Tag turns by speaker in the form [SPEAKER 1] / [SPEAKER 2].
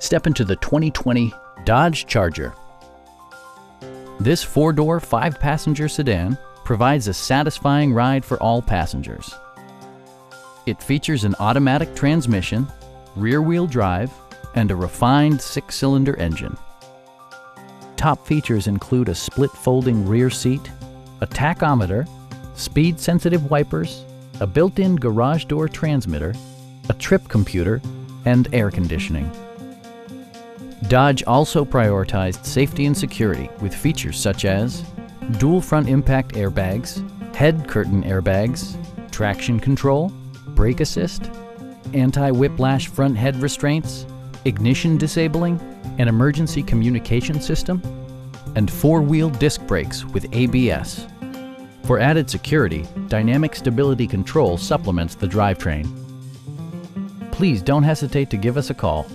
[SPEAKER 1] Step into the 2020 Dodge Charger. This four-door, five-passenger sedan provides a satisfying ride for all passengers. It features an automatic transmission, rear-wheel drive, and a refined six-cylinder engine. Top features include a split folding rear seat, a tachometer, speed-sensitive wipers, a built-in garage door transmitter, a trip computer, and air conditioning. Dodge also prioritized safety and security with features such as dual front impact airbags, head curtain airbags, traction control, brake assist, anti-whiplash front head restraints, ignition disabling, an emergency communication system, and four-wheel disc brakes with ABS. For added security, dynamic stability control supplements the drivetrain. Please don't hesitate to give us a call.